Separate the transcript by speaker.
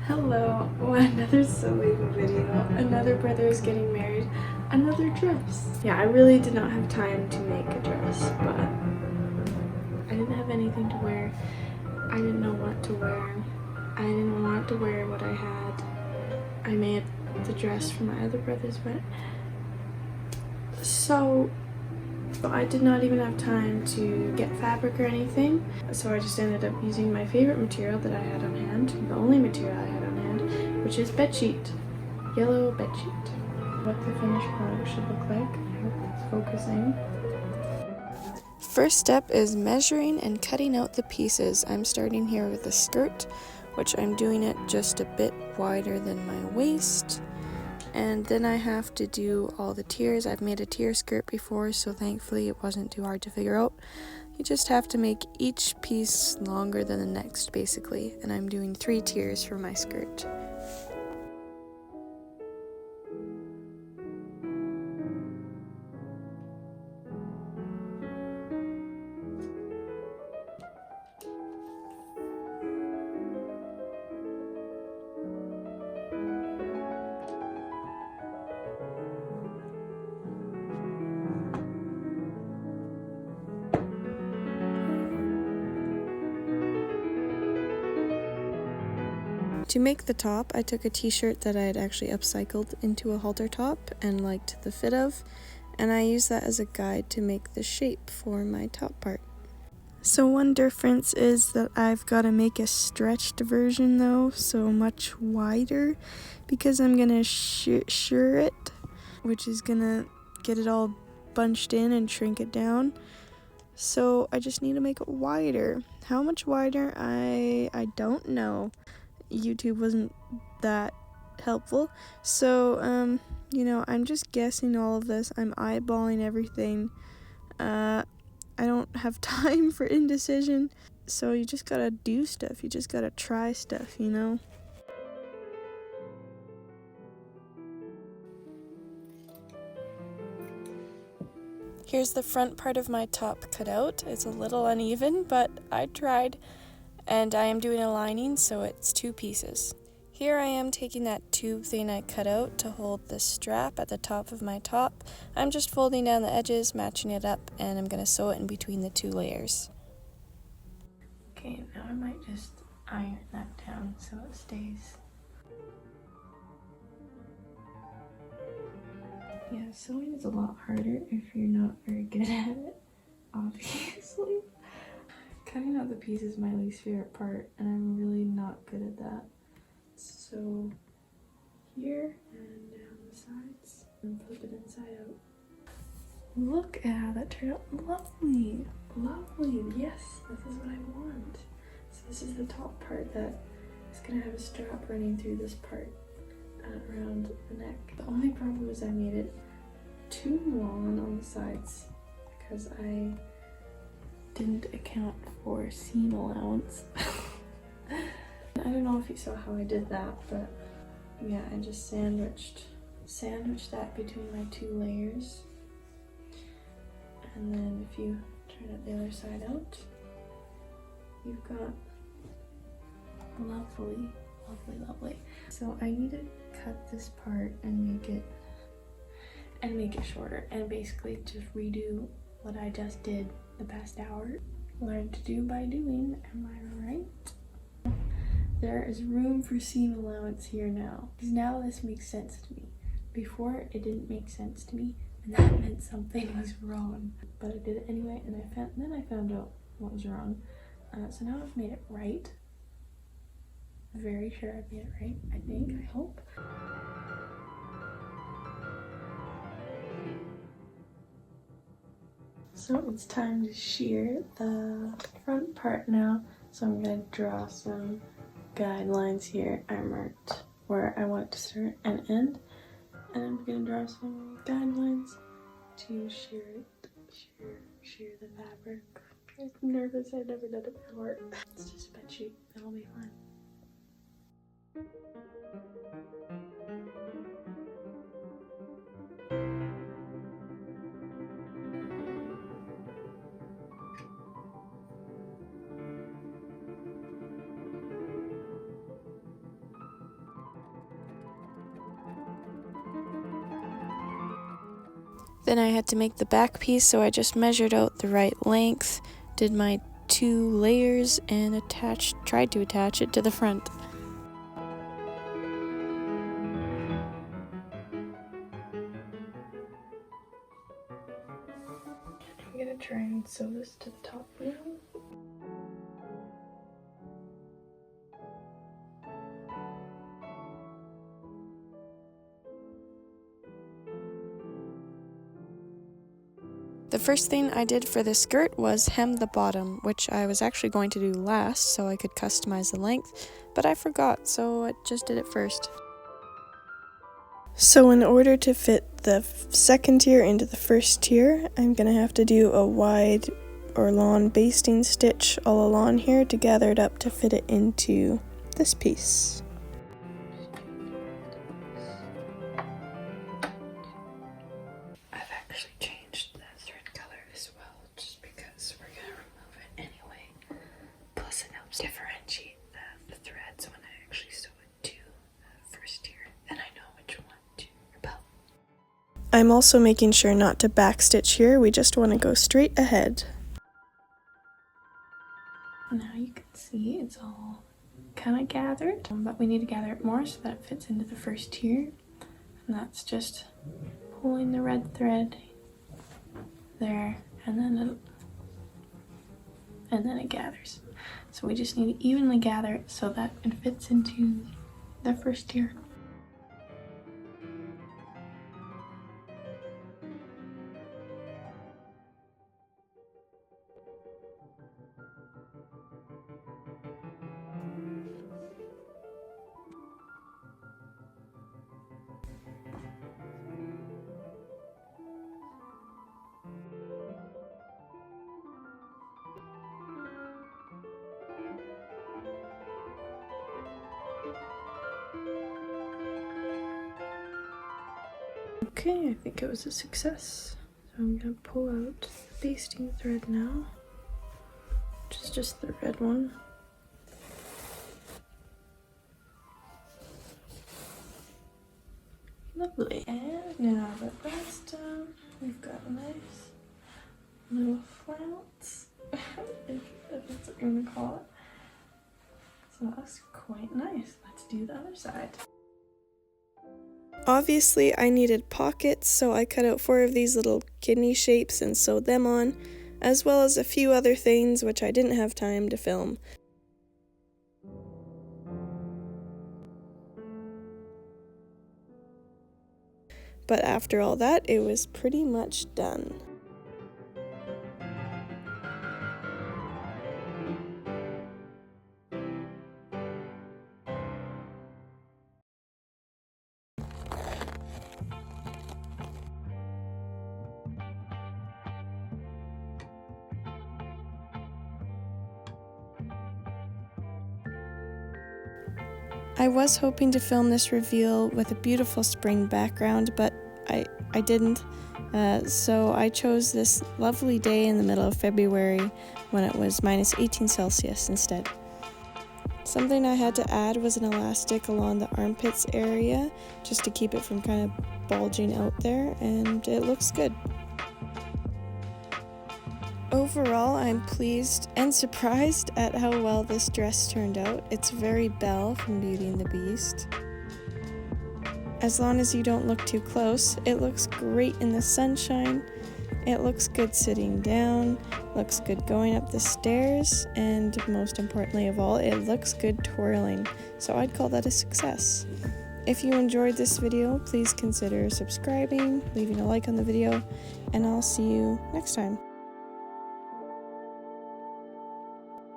Speaker 1: Hello, another sewing video, another brother is getting married, another dress. Yeah, I really did not have time to make a dress, but I didn't have anything to wear. I didn't know what to wear. I didn't want to wear what I had. I made the dress for my other brother's wedding. So I did not even have time to get fabric or anything. So I just ended up using my favorite material that I had on hand, the only material I had on hand, which is bedsheet, yellow bedsheet. What the finished product should look like. I hope it's focusing. First step is measuring and cutting out the pieces. I'm starting here with the skirt, which I'm doing it just a bit wider than my waist. And then I have to do all the tiers. I've made a tier skirt before, so thankfully it wasn't too hard to figure out. You just have to make each piece longer than the next, basically. And I'm doing 3 tiers for my skirt. To make the top, I took a t-shirt that I had actually upcycled into a halter top and liked the fit of, and I used that as a guide to make the shape for my top part. So one difference is that I've got to make a stretched version though, so much wider, because I'm going to shear it, which is going to get it all bunched in and shrink it down. So I just need to make it wider. How much wider, I don't know. YouTube wasn't that helpful, so I'm just guessing all of this. I'm eyeballing everything. I don't have time for indecision, so you just gotta do stuff, you just gotta try stuff, you know. Here's the front part of my top cut out. It's a little uneven, but I tried. And I am doing a lining, so it's 2 pieces. Here I am taking that tube thing I cut out to hold the strap at the top of my top. I'm just folding down the edges, matching it up, and I'm going to sew it in between the 2 layers. Okay, now I might just iron that down so it stays. Yeah, sewing is a lot harder if you're not very good at it, obviously. Cutting out the piece is my least favorite part, and I'm really not good at that. So here and down the sides and flip it inside out. Look at how that turned out. Lovely, lovely. Yes, this is what I want. So this is the top part that is gonna have a strap running through this part around the neck. The only problem is I made it too long on the sides because I didn't account for seam allowance. I don't know if you saw how I did that, but yeah, I just sandwiched that between my 2 layers. And then if you turn it the other side out, you've got lovely, lovely, lovely. So I need to cut this part and make it shorter, and basically just redo what I just did the past hour. Learn to do by doing, am I right? There is room for seam allowance here now, because now this makes sense to me. Before, it didn't make sense to me, and that meant something was wrong. But I did it anyway, and then I found out what was wrong. So now I've made it right. Very sure I've made it right, I think, I hope. So it's time to shear the front part now. So I'm going to draw some guidelines here. I marked where I want it to start and end. And I'm going to draw some guidelines to shear it. Shear the fabric. I'm nervous, I've never done it before. It's just a bedsheet, it'll be fine. Then I had to make the back piece, so I just measured out the right length, did my 2 layers, and tried to attach it to the front. I'm gonna try and sew this to the top now. The first thing I did for the skirt was hem the bottom, which I was actually going to do last so I could customize the length, but I forgot, so I just did it first. So in order to fit the second tier into the first tier, I'm going to have to do a wide or long basting stitch all along here to gather it up to fit it into this piece. I've actually changed the thread color as well, just because we're going to remove it anyway. Plus it helps differentiate the threads when I actually sew it to the first tier, and I know which one to repel. I'm also making sure not to backstitch here, we just want to go straight ahead. Now you can see it's all kind of gathered, but we need to gather it more so that it fits into the first tier, and that's just pulling the red thread there, and then it gathers. So we just need to evenly gather it so that it fits into the first tier. Okay, I think it was a success. So I'm gonna pull out the basting thread now, which is just the red one. Lovely. And now that that's done, we've got a nice little flounce, if that's what you want to call it. So that looks quite nice. Let's do the other side. Obviously I needed pockets, so I cut out 4 of these little kidney shapes and sewed them on, as well as a few other things which I didn't have time to film. But after all that, it was pretty much done. I was hoping to film this reveal with a beautiful spring background, but I didn't. So I chose this lovely day in the middle of February when it was minus 18 Celsius instead. Something I had to add was an elastic along the armpits area, just to keep it from kind of bulging out there, and it looks good. Overall, I'm pleased and surprised at how well this dress turned out. It's very Belle from Beauty and the Beast. As long as you don't look too close, it looks great in the sunshine. It looks good sitting down, looks good going up the stairs, and most importantly of all, it looks good twirling. So I'd call that a success. If you enjoyed this video, please consider subscribing, leaving a like on the video, and I'll see you next time.